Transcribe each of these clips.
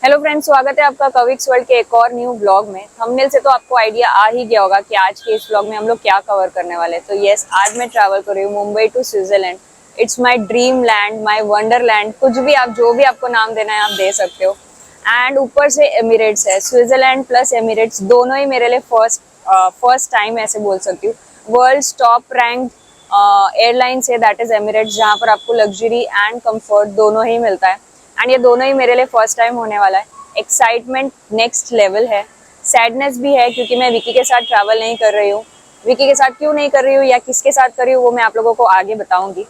Hello friends, स्वागत है आपका कविक्स वर्ल्ड के एक और न्यू ब्लॉग में। थंबनेल से तो आपको आइडिया आ ही गया होगा कि आज के इस ब्लॉग में हम लोग क्या कवर करने वाले हैं। तो यस, आज मैं ट्रैवल कर रही हूँ Mumbai to Switzerland. It's my dream land, my wonderland, कुछ भी आप जो भी आपको नाम देना है आप दे सकते हो। एंड ऊपर से एमिरेट्स है। स्विट्जरलैंड प्लस एमिरेट्स दोनों ही मेरे लिए फर्स्ट टाइम ऐसे बोल सकती हूँ। वर्ल्ड टॉप रैंक एयरलाइंस है, दैट इज एमिरेट्स, जहाँ पर आपको लग्जरी एंड कंफर्ट दोनों ही मिलता है। एंड ये दोनों ही मेरे लिए फर्स्ट टाइम होने वाला है। एक्साइटमेंट नेक्स्ट लेवल है, सैडनेस भी है क्योंकि मैं विकी के साथ ट्रैवल नहीं कर रही हूँ। विकी के साथ क्यों नहीं कर रही हूँ या किसके साथ कर रही हूँ वो मैं आप लोगों को आगे बताऊंगी।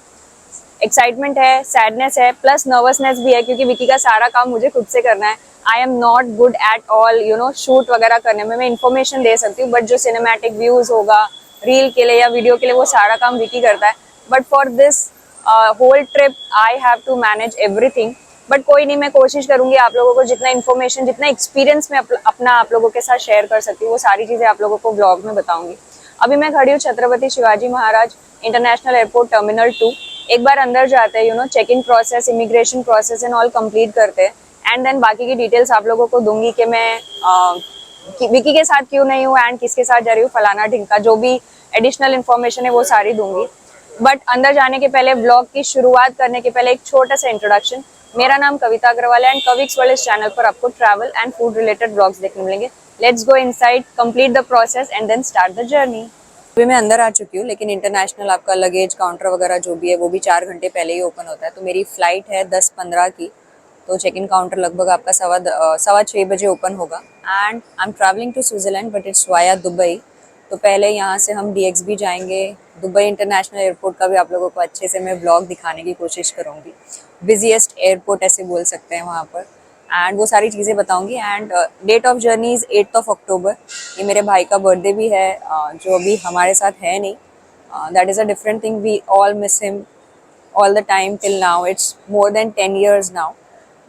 एक्साइटमेंट है, सैडनेस है, प्लस नर्वसनेस भी है क्योंकि विकी का सारा काम मुझे खुद से करना है। I am not good at all shoot वगैरह करने में। मैं इन्फॉर्मेशन दे सकती हूँ बट जो सिनेमैटिक व्यूज होगा रील के लिए या वीडियो के लिए वो सारा काम विकी करता है। But for this whole trip I have to manage everything. But कोई नहीं, मैं कोशिश करूंगी आप लोगों को जितना इन्फॉर्मेशन, जितना एक्सपीरियंस मैं अपना आप लोगों के साथ शेयर कर सकती हूँ वो सारी चीजें आप लोगों को ब्लॉग में बताऊंगी। अभी मैं खड़ी हूँ Chhatrapati Shivaji Maharaj international airport terminal 2। एक बार अंदर जाते हैं, check in process, immigration process and all complete करते हैं। एंड देन बाकी की डिटेल्स आप लोगों को दूंगी कि मैं विकी के साथ क्यों नहीं हूँ एंड किसके साथ जा रही हूँ, फलाना ढिंका, जो भी एडिशनल इन्फॉर्मेशन है वो सारी दूंगी। बट अंदर जाने के पहले, ब्लॉग की शुरुआत करने के पहले एक छोटा सा इंट्रोडक्शन। मेरा नाम कविता अग्रवाल है एंड कविक्स वर्ल्ड इस चैनल पर आपको travel and food related blogs देखने मिलेंगे। Let's go inside, complete the process and then start the journey. अभी मैं अंदर आ चुकी हूँ, लेकिन इंटरनेशनल आपका लगेज काउंटर वगैरह जो भी है वो भी 4 घंटे पहले ही ओपन होता है। तो मेरी फ्लाइट है 10:15 की, तो चेक इन काउंटर लगभग आपका 6:15 बजे ओपन होगा। And I am travelling to Switzerland but it's via Dubai. तो पहले यहाँ से हम DXB जाएंगे। दुबई इंटरनेशनल एयरपोर्ट का भी आप लोगों को अच्छे से मैं ब्लॉग दिखाने की कोशिश करूँगी। बिजिएस्ट एयरपोर्ट ऐसे बोल सकते हैं वहाँ पर। एंड वो सारी चीज़ें बताऊंगी। And date of journey is 8 October. ये मेरे भाई का बर्थडे भी है, जो अभी हमारे साथ है नहीं। That is a different thing, we all miss him all the time till now. It's more than 10 years now,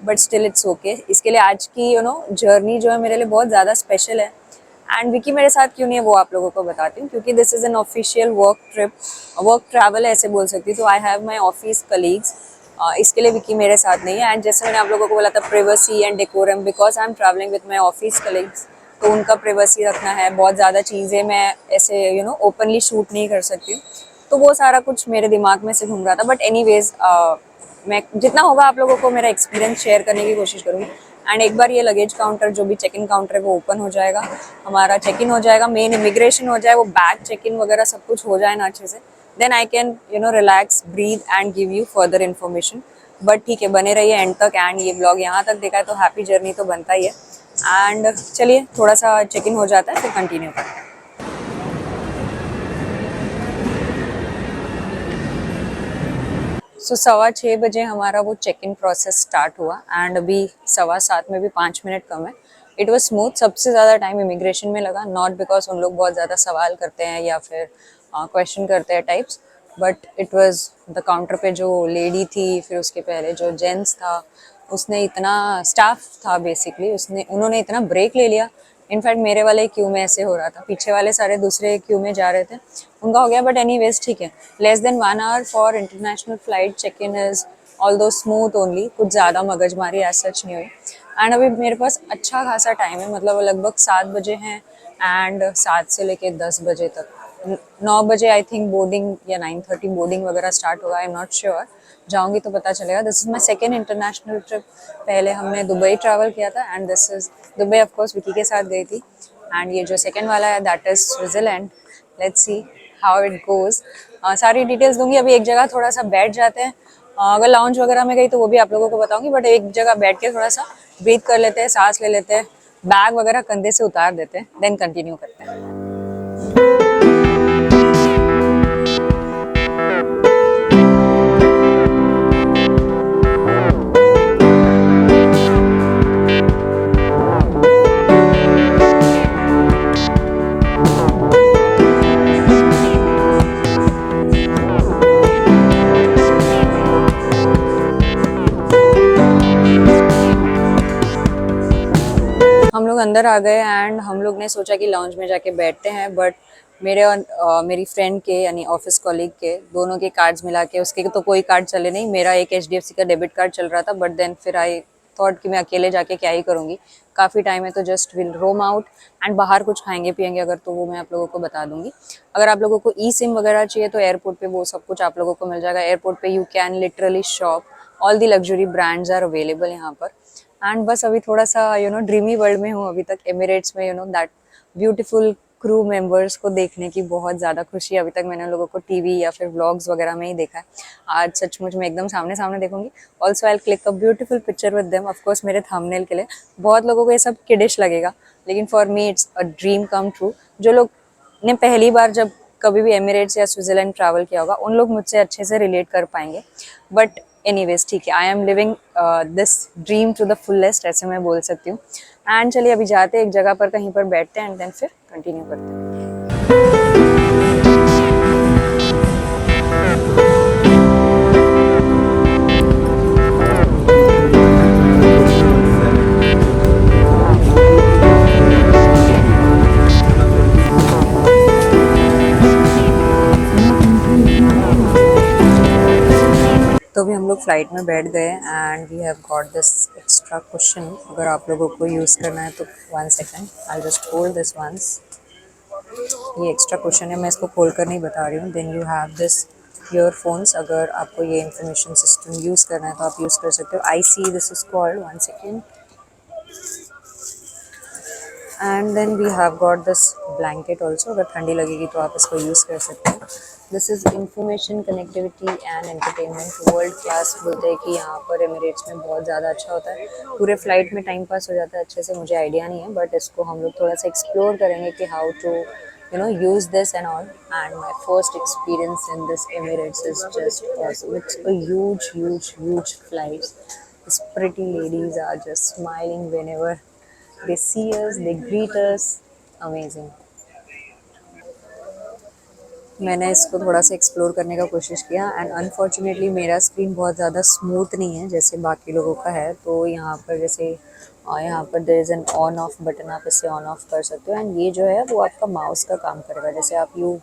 but still it's okay. इसके लिए आज की जर्नी जो है मेरे लिए बहुत ज़्यादा स्पेशल है। एंड विकी मेरे साथ क्यों नहीं है वो आप लोगों को बताती हूँ, क्योंकि this is an official work trip, work travel ऐसे बोल सकती हूँ। तो I have my office colleagues, इसके लिए विकी मेरे साथ नहीं है। एंड जैसे मैंने आप लोगों को बोला था, privacy and decorum, because I am travelling with my office colleagues, तो उनका प्रिवेसी रखना है। बहुत ज़्यादा चीज़ें मैं ऐसे ओपनली शूट नहीं कर सकती हूँ। तो वो सारा कुछ मेरे दिमाग में से घूम रहा था। बट एनीवेज, मैं जितना होगा आप लोगों को मेरा एक्सपीरियंस शेयर करने की कोशिश करूँगी। एंड एक बार ये लगेज काउंटर जो भी चेक इन काउंटर है वो ओपन हो जाएगा, हमारा चेक इन हो जाएगा, मेन इमिग्रेशन हो जाए, वो बैग चेक इन वगैरह सब कुछ हो जाए ना अच्छे से, then I can relax, breathe and give you further information. But ठीक है, बने रहिए एंड तक। एंड ये ब्लॉग यहाँ तक देखा है तो हैप्पी जर्नी तो बनता ही है। एंड चलिए थोड़ा सा चेक इन हो जाता है फिर कंटिन्यू करते हैं। सो 6:15 हमारा वो चेक इन प्रोसेस स्टार्ट हुआ। एंड अभी 7:15 में भी 5 मिनट कम है। It was smooth. सबसे ज़्यादा टाइम इमिग्रेशन में लगा, नॉट बिकॉज उन लोग बहुत ज़्यादा सवाल करते हैं या फिर क्वेश्चन करते हैं types, but it was the counter पे जो लेडी थी, फिर उसके पहले जो जेंट्स था, उसने इतना, स्टाफ था बेसिकली, उन्होंने इतना ब्रेक ले लिया। इनफैक्ट मेरे वाले क्यू में ऐसे हो रहा था, पीछे वाले सारे दूसरे क्यू में जा रहे थे, उनका हो गया। बट एनीवेज ठीक है, less than 1 hour for international flight check in is although smooth only, कुछ ज़्यादा मगजमारी एज सच नहीं हुई। एंड अभी मेरे पास अच्छा खासा टाइम है, मतलब लगभग 7 बजे हैं एंड 7 से लेके 10 बजे तक। 9 बजे आई थिंक बोर्डिंग या 9:30 बोर्डिंग वगैरह स्टार्ट होगा, आई एम नॉट श्योर, जाऊंगी तो पता चलेगा। This is my second international trip. पहले हमने दुबई ट्रैवल किया था and this is Dubai, of course Vicky के साथ गई थी। एंड ये जो सेकेंड वाला है that is Switzerland. Let's see how it goes. सारी डिटेल्स दूंगी। अभी एक जगह थोड़ा सा बैठ जाते हैं, अगर लाउंज वगैरह में गई तो वो भी आप लोगों को बताऊंगी। बट एक जगह बैठ के थोड़ा सा ब्रीथ कर लेते हैं, सांस ले लेते हैं, बैग वगैरह कंधे से उतार देते हैं, देन कंटिन्यू करते हैं। हम लोग अंदर आ गए एंड हम लोग ने सोचा कि लाउंज में जाके बैठते हैं। बट मेरे और मेरी फ्रेंड के, यानी ऑफिस कॉलीग के, दोनों के कार्ड्स मिला के, उसके तो कोई कार्ड चले नहीं। मेरा एक HDFC का डेबिट कार्ड चल रहा था, बट देन फिर आई थॉट कि मैं अकेले जाके क्या ही करूँगी, काफ़ी टाइम है तो just will roam out and बाहर कुछ खाएंगे पियेंगे अगर, तो वो मैं आप लोगों को बता दूंगी। अगर आप लोगों को ई सिम वगैरह चाहिए तो एयरपोर्ट पे वो सब कुछ आप लोगों को मिल जाएगा। एयरपोर्ट पे you can literally shop, all the luxury brands are available यहाँ पर। एंड बस अभी थोड़ा सा ड्रीमी वर्ल्ड में हूँ अभी तक, एमिरेट्स में दैट ब्यूटीफुल क्रू मेंबर्स को देखने की बहुत ज़्यादा खुशी है। अभी तक मैंने उन लोगों को टीवी या फिर व्लॉग्स वगैरह में ही देखा है, आज सचमुच में एकदम सामने सामने देखूंगी। Also I click a beautiful picture with them, of course मेरे थंबनेल के लिए। बहुत लोगों को ये सब किडिश लगेगा, लेकिन for me it's a dream come true. जो लोग ने पहली बार जब कभी भी एमिरेट्स या स्विट्जरलैंड ट्रैवल किया होगा उन लोग मुझसे अच्छे से रिलेट कर पाएंगे। बट एनीवेज ठीक है, I am living this dream to the fullest, ऐसे मैं बोल सकती हूँ। एंड चलिए अभी जाते हैं एक जगह पर, कहीं पर बैठते हैं एंड देन फिर कंटिन्यू करते हैं। तो अभी हम लोग फ्लाइट में बैठ गए and we have got this extra question. अगर आप लोगों को यूज़ करना है तो 1 second, I just hold this once. ये एक्स्ट्रा क्वेश्चन है, मैं इसको खोल कर नहीं बता रही हूँ। Then you have this earphones, अगर आपको ये इंफॉर्मेशन सिस्टम यूज़ करना है तो आप यूज़ कर सकते हो। I see this is called, 1 second. And then we have got this blanket also, अगर ठंडी लगेगी तो आप इसको यूज़ कर सकते हो। This is information connectivity and entertainment, world class. बोलते हैं कि यहाँ पर एमिरेट्स में बहुत ज़्यादा अच्छा होता है, पूरे फ्लाइट में टाइम पास हो जाता है अच्छे से। मुझे आइडिया नहीं है बट इसको हम लोग थोड़ा सा एक्सप्लोर करेंगे कि how to use this and all. And my first experience in this Emirates is just awesome. It's a huge flight. These pretty ladies are just smiling whenever they see us, they greet us. Amazing. मैंने इसको थोड़ा सा explore करने का कोशिश किया and unfortunately मेरा screen बहुत ज़्यादा स्मूथ नहीं है जैसे बाकी लोगों का है। तो यहाँ पर जैसे यहाँ पर there is an on off button, आप इसे ऑन ऑफ कर सकते हो। एंड ये जो है वो आपका माउस का काम करेगा। जैसे आप you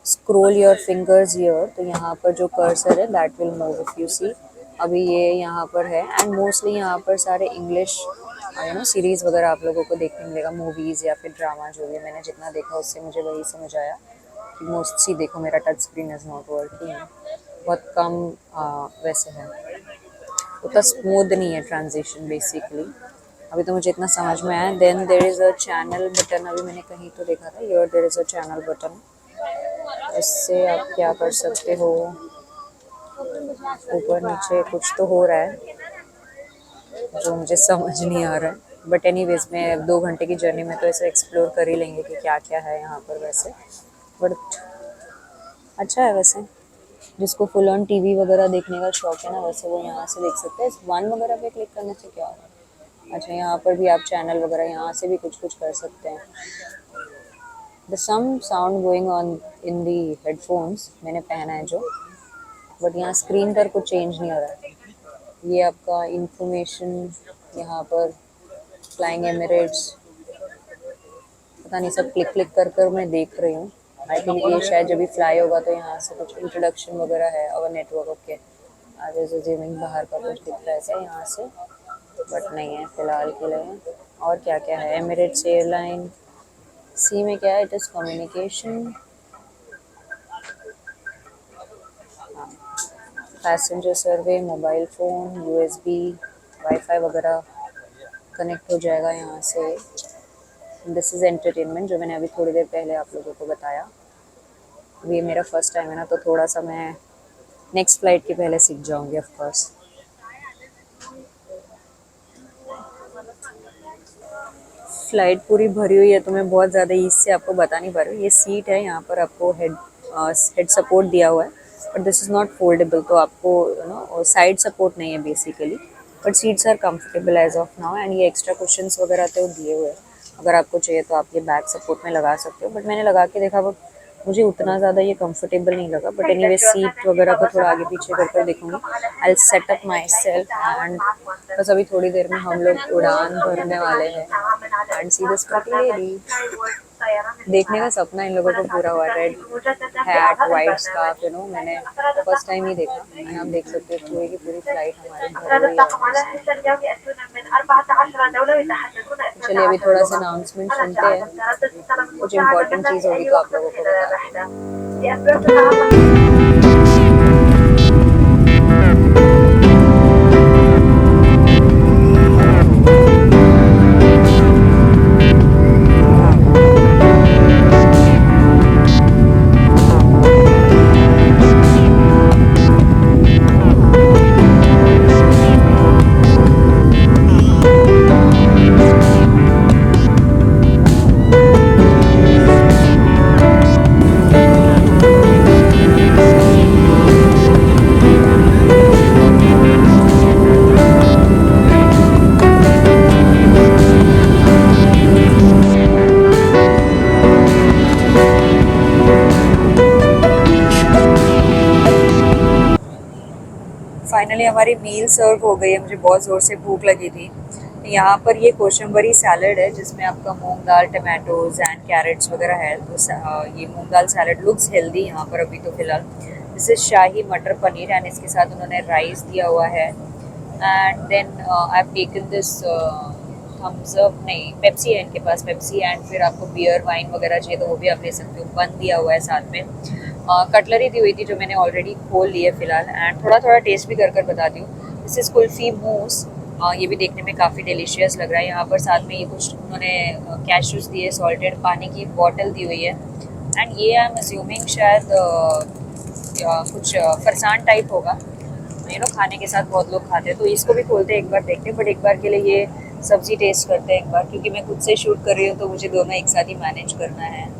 scroll your fingers here, तो यहाँ पर जो कर्सर है that will move if you see. अभी ये यहाँ पर है एंड मोस्टली यहाँ पर सारे इंग्लिश सीरीज़ वगैरह आप लोगों को देखने मिलेगा, मूवीज़ या फिर ड्रामा। जो भी मैंने जितना देखा उससे मुझे वही समझ आया कि मोस्टली देखो मेरा touch screen is not working, बहुत कम वैसे है, उतना स्मूथ नहीं है ट्रांजिशन बेसिकली। अभी तो मुझे इतना समझ में आया। Then there is a channel button, अभी मैंने कहीं तो देखा था, your there is a channel button. इससे आप क्या कर सकते हो, ऊपर नीचे कुछ तो हो रहा है जो मुझे समझ नहीं आ रहा है। बट एनीवेज मैं 2 घंटे की जर्नी में तो ऐसे एक्सप्लोर कर ही लेंगे कि क्या क्या है यहाँ पर वैसे। बट अच्छा है वैसे, जिसको फुल ऑन टीवी वगैरह देखने का शौक है ना, वैसे वो यहाँ से देख सकते हैं। इस वन वगैरह पे क्लिक करने से क्या होगा, अच्छा यहाँ पर भी आप चैनल वगैरह यहाँ से भी कुछ कुछ कर सकते हैं। The some sound going on in the headphones मैंने पहना है जो, बट यहाँ स्क्रीन पर कुछ चेंज नहीं हो रहा है। ये आपका इंफॉर्मेशन यहाँ पर, फ्लाइंग एमिरेट्स, पता नहीं सब क्लिक क्लिक कर कर मैं देख रही हूँ। आई थिंक ये शायद जब भी फ्लाई होगा तो यहाँ से कुछ इंट्रोडक्शन वगैरह है और नेटवर्क। ओके, आज जिमिंग बाहर का कुछ दिख रहा है यहाँ से, बट नहीं है फिलहाल के लिए। और क्या क्या है, एमिरेट्स एयरलाइन, सी में क्या है, it is communication, passenger survey, mobile phone, USB, wifi वगैरह कनेक्ट हो जाएगा यहाँ से। दिस इज़ एंटरटेनमेंट, जो मैंने अभी थोड़ी देर पहले आप लोगों को बताया। ये मेरा फर्स्ट टाइम है ना, तो थोड़ा सा मैं नेक्स्ट फ्लाइट के पहले सीख जाऊंगी ऑफ कोर्स। फ्लाइट पूरी भरी हुई है तो मैं बहुत ज़्यादा ईज से आपको बता नहीं पा रही हूँ। ये सीट है, यहाँ पर आपको हेड सपोर्ट दिया हुआ है, but this is not foldable, तो आपको साइड सपोर्ट नहीं है basically. But seats are comfortable as of now. And ये एक्स्ट्रा कुशंस वगैरह तो दिए हुए हैं, अगर आपको चाहिए तो आप ये बैक सपोर्ट में लगा सकते हो। बट मैंने लगा के देखा, बट मुझे उतना ज़्यादा ये कंफर्टेबल नहीं लगा। बट एनीवे सीट वगैरह को थोड़ा आगे पीछे कर देखूँगी, I will set up my self. And बस अभी थोड़ी देर में हम लोग उड़ान भरने वाले हैं। And see this pretty lady, देखने का सपना इन लोगों को पूरा हुआ। रेड हैट, वाइट स्कार्फ, मैंने फर्स्ट टाइम ही देखा। एंड आप देख सकते हो पूरी की पूरी फ्लाइट हमारी भरी हुई है। चलिए अभी थोड़ा सा अनाउंसमेंट सुनते हैं, कुछ इम्पोर्टेंट चीज़ होगी तो आप लोगों को बताते हैं। फाइनली हमारी मील सर्व हो गई है, मुझे बहुत ज़ोर से भूख लगी थी। यहाँ पर ये कोशंबरी सैलड है जिसमें आपका मूंग दाल, टमाटोज एंड कैरेट्स वगैरह है। तो ये मूंग दाल सैलड लुक्स हेल्दी यहाँ पर अभी तो फिलहाल। दिस इज शाही मटर पनीर एंड इसके साथ उन्होंने राइस दिया हुआ है। And then I have taken this Thums Up, नहीं पेप्सी है इनके पास, पेप्सी एंड फिर आपको बियर वाइन वगैरह चाहिए तो वो भी आप ले सकते हो। बन दिया हुआ है साथ में। कटलरी दी हुई थी जो मैंने ऑलरेडी खोल ली है फिलहाल, एंड थोड़ा थोड़ा टेस्ट भी कर बताती हूँ। दिस इज़ कुल्फ़ी मूस। ये भी देखने में काफ़ी डिलीशियस लग रहा है। यहाँ पर साथ में ये कुछ उन्होंने कैशूज़ दिए, सॉल्टेड पानी की बॉटल दी हुई है। एंड ये आई एम अज्यूमिंग शायद कुछ फरसान टाइप होगा, खाने के साथ बहुत लोग खाते हैं। तो इसको भी खोलते हैं, एक बार देखते हैं, बट एक बार के लिए ये सब्ज़ी टेस्ट करते हैं एक बार, क्योंकि मैं खुद से शूट कर रही हूँ तो मुझे दोनों एक साथ ही मैनेज करना है।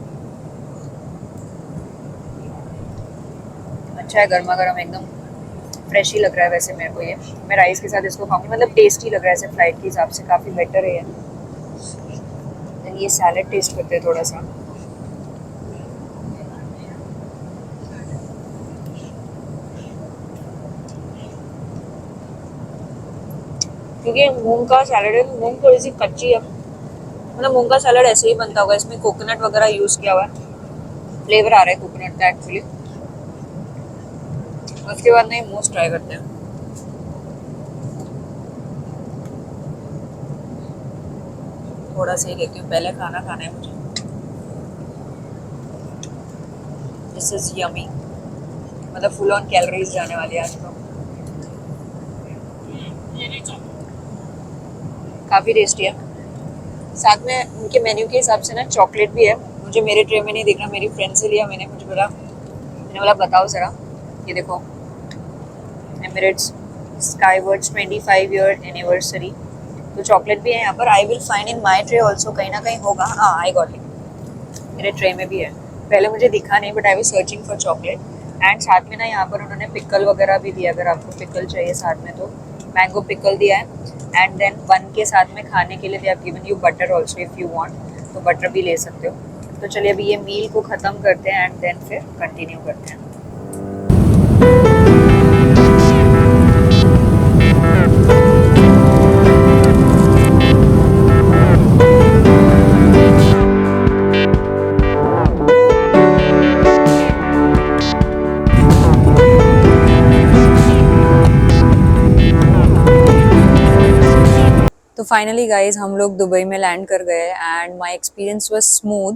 अच्छा है, गर्मा गर्म एकदम फ्रेश ही लग रहा है। वैसे मेरे को ये, मैं राइस के साथ इसको खाऊंगी, मतलब टेस्टी लग रहा है ऐसे फ्लाइट के हिसाब से, काफ़ी बेटर है। देन ये सैलड टेस्ट करते हैं थोड़ा सा। क्योंकि मूंग का सैलड है, मूंग थोड़ी सी कच्ची है, मतलब मूंग का सैलड ऐसे ही बनता होगा, इसमें कोकोनट वगैरह यूज़ किया हुआ है, फ्लेवर आ रहा है कोकोनट का एक्चुअली। उसके बाद में मोस्ट ट्राई करते हैं। थोड़ा सा ही देखती हूँ, पहले खाना खाना है मुझे। दिस इज यमी, मतलब फुल ऑन कैलोरीज जाने वाली है आज तो। काफ़ी टेस्टी है। साथ में उनके मेन्यू के हिसाब से ना चॉकलेट भी है। मुझे मेरे ट्रे में नहीं दिख रहा, मेरी फ्रेंड से लिया मैंने, मुझे बोला बताओ ज़रा। ये देखो, एमिरेट्स स्काईवर्ड्स 25 ईयर एनिवर्सरी, तो चॉकलेट भी है यहाँ पर। I will find in my tray also, कहीं ना कहीं होगा। हाँ, आई गॉट इट, मेरे ट्रे में भी है। पहले मुझे दिखा नहीं, but I was searching for chocolate. And साथ में ना यहाँ पर उन्होंने पिकल वगैरह भी दिया, अगर आपको पिकल चाहिए साथ में तो मैंगो पिकल दिया है। एंड देन बन के साथ में खाने के लिए they have given you butter also if you want, तो बटर भी ले सकते हो। तो चलिए अभी ये मील को ख़त्म करते हैं एंड देन फिर कंटिन्यू करते हैं। तो फाइनली गाइज हम लोग दुबई में लैंड कर गए and my experience was smooth.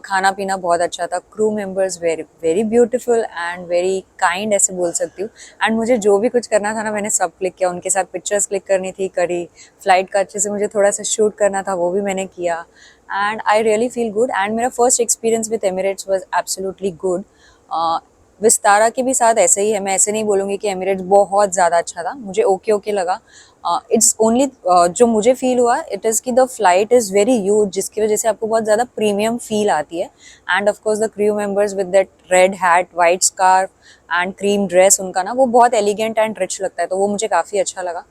खाना पीना बहुत अच्छा था, crew members very very beautiful and very kind, ऐसे बोल सकती हूँ। एंड मुझे जो भी कुछ करना था ना, मैंने सब क्लिक किया। उनके साथ पिक्चर्स क्लिक करनी थी, करी। फ्लाइट का अच्छे से मुझे थोड़ा सा शूट करना था, वो भी मैंने किया। And I really feel good. And मेरा first experience with Emirates was absolutely good. Vistara के भी साथ ऐसे ही है, मैं ऐसे नहीं बोलूँगी कि एमिरेट्स बहुत ज़्यादा अच्छा था, मुझे ओके ओके लगा। इट्स ओनली जो मुझे फील हुआ इट इज़ कि the flight is very huge, जिसकी वजह से आपको बहुत ज़्यादा प्रीमियम फील आती है। End of course the crew members with that red hat, white scarf and cream dress, उनका ना वो बहुत एलिगेंट एंड रिच लगता है, तो वो मुझे काफ़ी अच्छा लगा।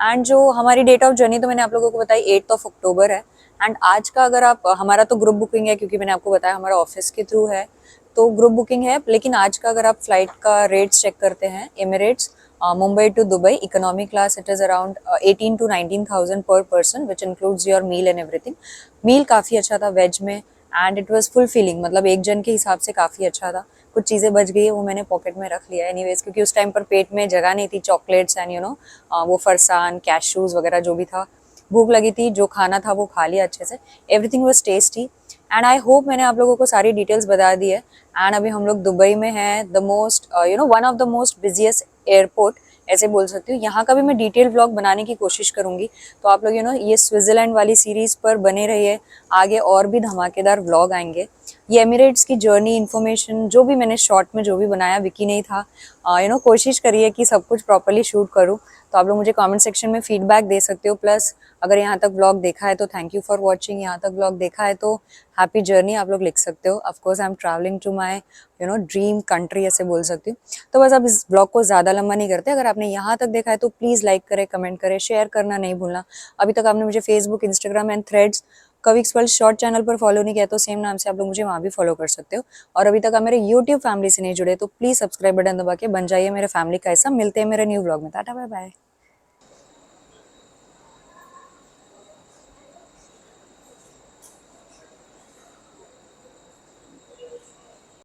एंड जो हमारी डेट ऑफ जर्नी तो मैंने आप लोगों को बताई 8 अक्टूबर है। एंड आज का अगर आप, हमारा तो ग्रुप बुकिंग है क्योंकि मैंने आपको बताया हमारा ऑफिस के थ्रू है, तो ग्रुप बुकिंग है। लेकिन आज का अगर आप फ्लाइट का रेट्स चेक करते हैं, Emirates Mumbai to Dubai economy class, it is around 18 to 19,000 per person, which includes your meal and everything. Meal काफ़ी अच्छा था वेज में, and it was full feeling, मतलब एक जन के हिसाब से काफ़ी अच्छा था। कुछ चीज़ें बच गई है, वो मैंने पॉकेट में रख लिया एनीवेज, क्योंकि उस टाइम पर पेट में जगह नहीं थी। चॉकलेट्स एंड वो फरसान, कैशूज़ वगैरह जो भी था, भूख लगी थी, जो खाना था वो खा लिया अच्छे से, everything was tasty and I hope मैंने आप लोगों को सारी डिटेल्स बता दी है। एंड अभी हम लोग दुबई में हैं, the most one of the most busiest airport ऐसे बोल सकती हूँ। यहाँ का भी मैं डिटेल व्लॉग बनाने की कोशिश करूंगी, तो आप लोग ये स्विट्जरलैंड वाली सीरीज पर बने रहिए, आगे और भी धमाकेदार व्लॉग आएंगे। ये एमिरेट्स की जर्नी इन्फॉर्मेशन जो भी मैंने शॉर्ट में जो भी बनाया, विकी नहीं था, कोशिश करिए कि सब कुछ प्रॉपरली शूट करूँ। तो आप लोग मुझे कमेंट सेक्शन में फीडबैक दे सकते हो। प्लस अगर यहाँ तक व्लॉग देखा है तो थैंक यू फॉर वॉचिंग, यहाँ तक व्लॉग देखा है तो हैप्पी जर्नी आप लोग लिख सकते हो। Of course I am travelling to my dream country ऐसे बोल सकती हूँ। तो बस अब इस ब्लॉग को ज़्यादा लंबा नहीं करते। अगर आपने यहाँ तक देखा है तो प्लीज़ लाइक करें, कमेंट करें, शेयर करना नहीं भूलना। अभी तक आपने मुझे फेसबुक, इंस्टाग्राम एंड थ्रेड्स कविक्स वर्ल्ड शॉर्ट चैनल पर फॉलो नहीं किया तो सेम नाम से आप लोग मुझे वहाँ भी फॉलो कर सकते हो। और अभी तक आप मेरे यूट्यूब फैमिली से नहीं जुड़े तो प्लीज़ सब्सक्राइब बटन दबा के बन जाइए मेरे फैमिली का हिस्सा। मिलते हैं मेरे न्यू ब्लॉग में। Tata bye bye.